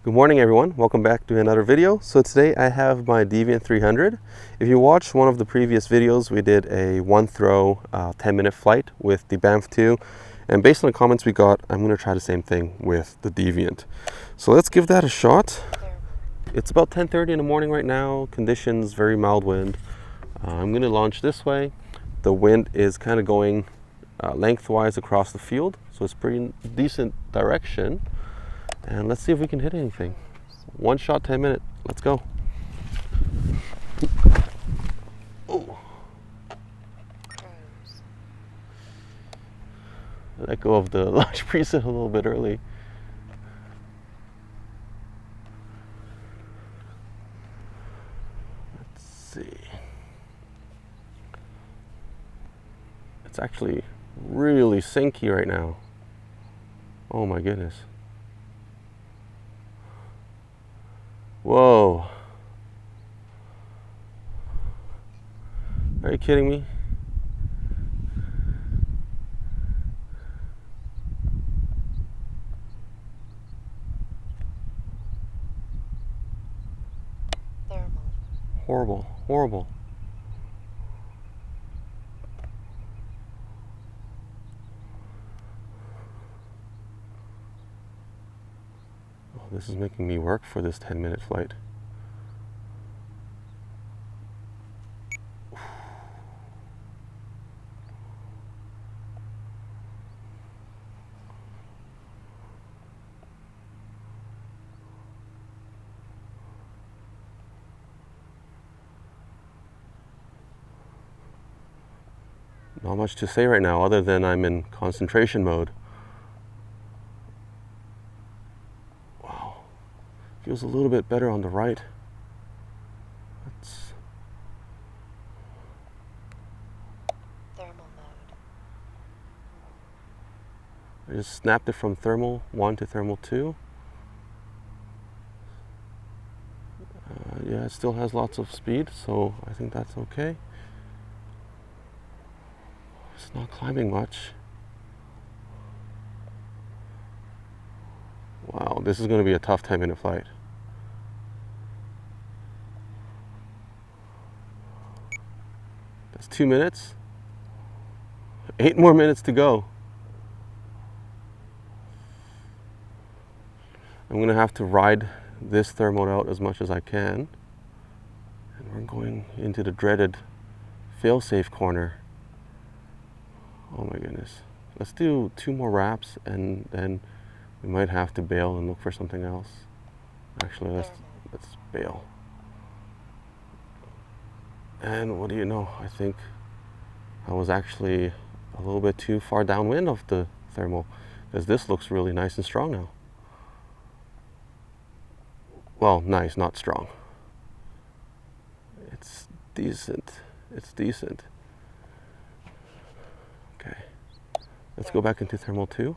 Good morning everyone, welcome back to another video. So today I have my Deviant 300. If you watched one of the previous videos, we did a one throw 10-minute flight with the BAMF 2, and based on the comments we got, I'm going to try the same thing with the Deviant. So let's give that a shot. It's about 10:30 in the morning right now, conditions very mild wind. I'm going to launch this way. The wind is kind of going lengthwise across the field, so it's pretty decent direction. And let's see if we can hit anything. One shot, 10 minutes. Let's go. Oh. Let go of the launch preset a little bit early. Let's see. It's actually really sinky right now. Oh my goodness. Whoa. Are you kidding me? Horrible, horrible. Oh, this is making me work for this 10-minute flight. Not much to say right now other than I'm in concentration mode. Wow. Feels a little bit better on the right. Let's... Thermal mode. I just snapped it from thermal 1 to thermal 2. Yeah, it still has lots of speed, so I think that's okay. It's not climbing much. Wow, this is going to be a tough 10-minute flight. That's 2 minutes. 8 more minutes to go. I'm going to have to ride this thermal out as much as I can. And we're going into the dreaded fail-safe corner. Oh my goodness. Let's do 2 more wraps and then we might have to bail and look for something else. Actually, let's bail. And what do you know? I think I was actually a little bit too far downwind of the thermal, because this looks really nice and strong now. Well, nice, not strong. It's decent. It's decent. Okay. Let's go back into thermal 2.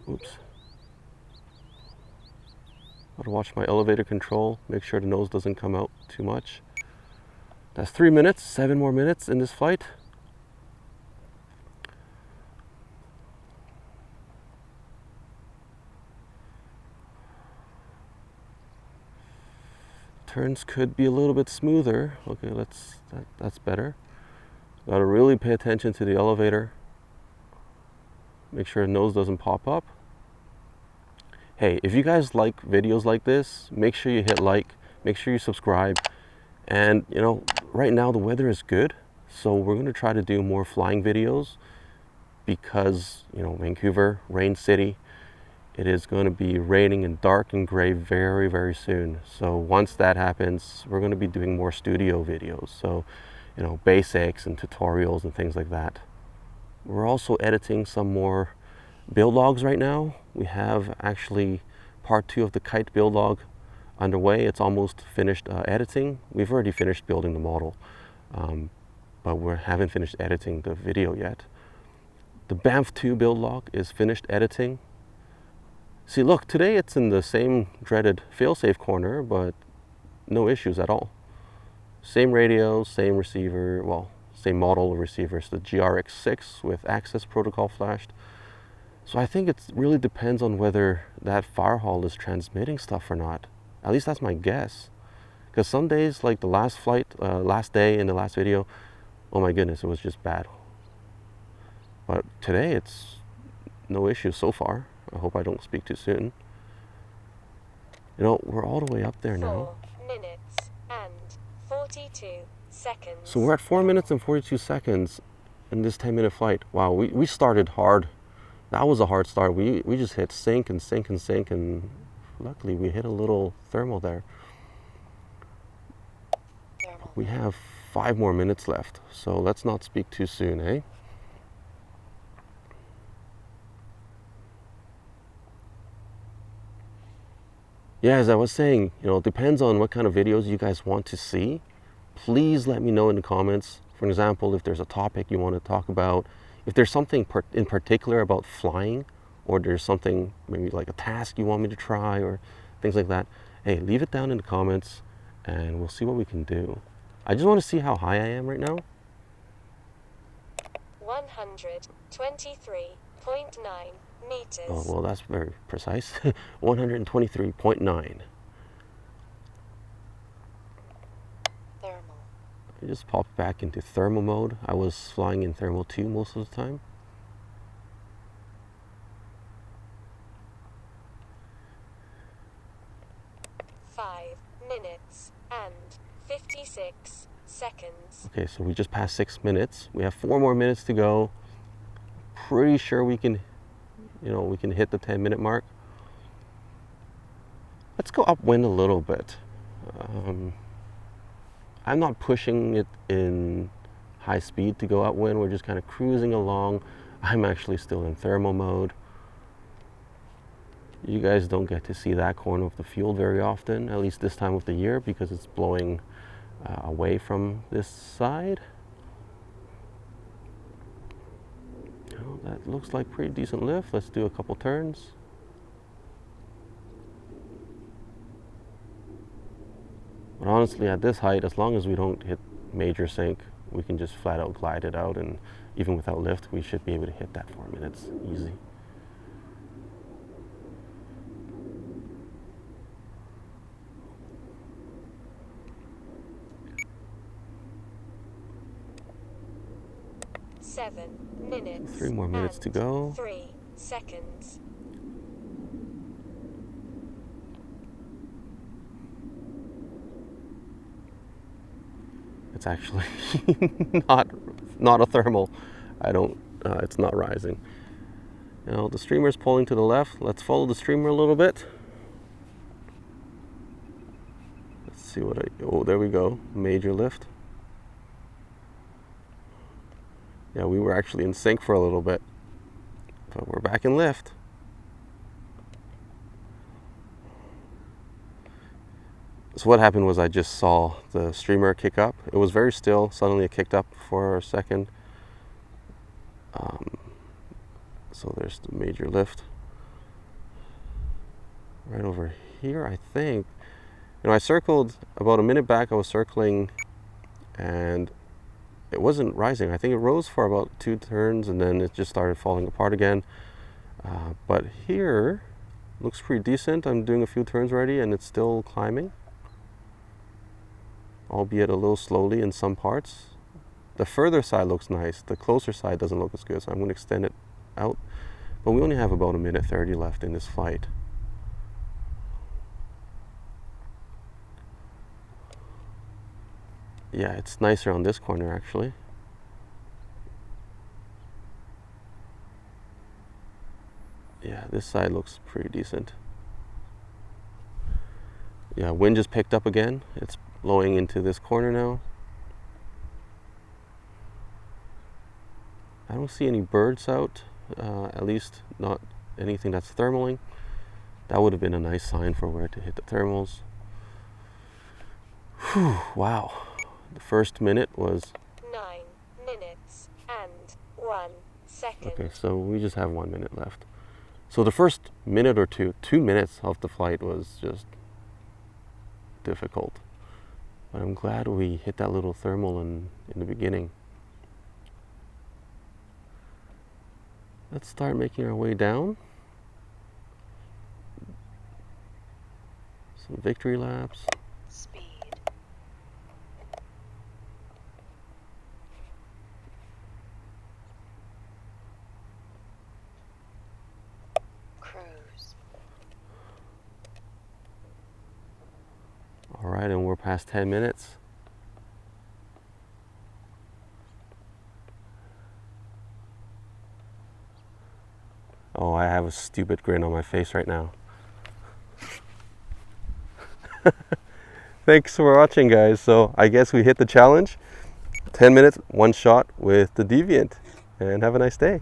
Oops. Gotta watch my elevator control, make sure the nose doesn't come out too much. That's 3 minutes, 7 more minutes in this flight. Turns could be a little bit smoother. Okay, that's better. Gotta really pay attention to the elevator. Make sure the nose doesn't pop up. Hey, if you guys like videos like this, make sure you hit like, make sure you subscribe. And you know, right now the weather is good, so we're going to try to do more flying videos because, you know, Vancouver, rain city, it is going to be raining and dark and gray very, very soon. So once that happens, we're going to be doing more studio videos. So, you know, basics and tutorials and things like that. We're also editing some more build logs right now. We have actually part 2 of the kite build log underway. It's almost finished editing. We've already finished building the model, but we haven't finished editing the video yet. The BAMF 2 build log is finished editing. See, look, today it's in the same dreaded failsafe corner, but no issues at all. Same radio, same receiver, well, same model of receiver. It's the GRX6 with access protocol flashed. So I think it really depends on whether that firehall is transmitting stuff or not. At least that's my guess. Because some days, like the last flight, last day in the last video, oh my goodness, it was just bad. But today it's no issue so far. I hope I don't speak too soon. You know, we're all the way up there now. 4 minutes and 42 seconds. So we're at 4 minutes and 42 seconds in this 10-minute flight. Wow, we started hard. That was a hard start. We just hit sync and sync and sync, and luckily we hit a little thermal there. Thermal We mode. have 5 more minutes left, so let's not speak too soon, eh? Yeah, as I was saying, you know, it depends on what kind of videos you guys want to see. Please let me know in the comments. For example, if there's a topic you want to talk about, if there's something in particular about flying, or there's something maybe like a task you want me to try, or things like that, hey, leave it down in the comments and we'll see what we can do. I just want to see how high I am right now. 123.9 meters. Oh, well, that's very precise. 123.9. Thermal. I just popped back into thermal mode. I was flying in thermal 2 most of the time. Five minutes and 56 seconds. Okay, so we just passed 6 minutes. We have 4 more minutes to go. Pretty sure we can, you know, we can hit the 10-minute mark. Let's go upwind a little bit. I'm not pushing it in high speed to go upwind. We're just kind of cruising along. I'm actually still in thermal mode. You guys don't get to see that corner of the field very often, at least this time of the year, because it's blowing away from this side. Oh, that looks like pretty decent lift. Let's do a couple turns. But honestly, at this height, as long as we don't hit major sink, we can just flat out glide it out, and even without lift, we should be able to hit that 4 minutes easy. Seven minutes. 3 more minutes to and go. 3 seconds. It's actually not a thermal. It's not rising. You know, the streamer's pulling to the left. Let's follow the streamer a little bit. Let's see oh, there we go. Major lift. Yeah, we were actually in sync for a little bit, but we're back in lift. So what happened was I just saw the streamer kick up. It was very still. Suddenly it kicked up for a second. So there's the major lift. Right over here, I think. You know, I circled about a minute back. I was circling, and it wasn't rising. I think it rose for about 2 turns, and then it just started falling apart again. But here, looks pretty decent. I'm doing a few turns already, and it's still climbing, albeit a little slowly in some parts. The further side looks nice. The closer side doesn't look as good, so I'm going to extend it out. But we only have about 1:30 left in this flight. Yeah, it's nicer on this corner actually. Yeah, this side looks pretty decent. Yeah, wind just picked up again. It's blowing into this corner now. I don't see any birds out, at least not anything that's thermaling. That would have been a nice sign for where to hit the thermals. Whew, wow. The first minute was 9 minutes and 1 second. okay, so we just have 1 minute left. So the first minute or 2 minutes of the flight was just difficult. But I'm glad we hit that little thermal in the beginning. let's start making our way down. Some victory laps. Speed. Cruise. All right, and we're past 10 minutes. Oh, I have a stupid grin on my face right now. Thanks for watching, guys. So I guess we hit the challenge. 10 minutes, one shot with the Deviant. And have a nice day.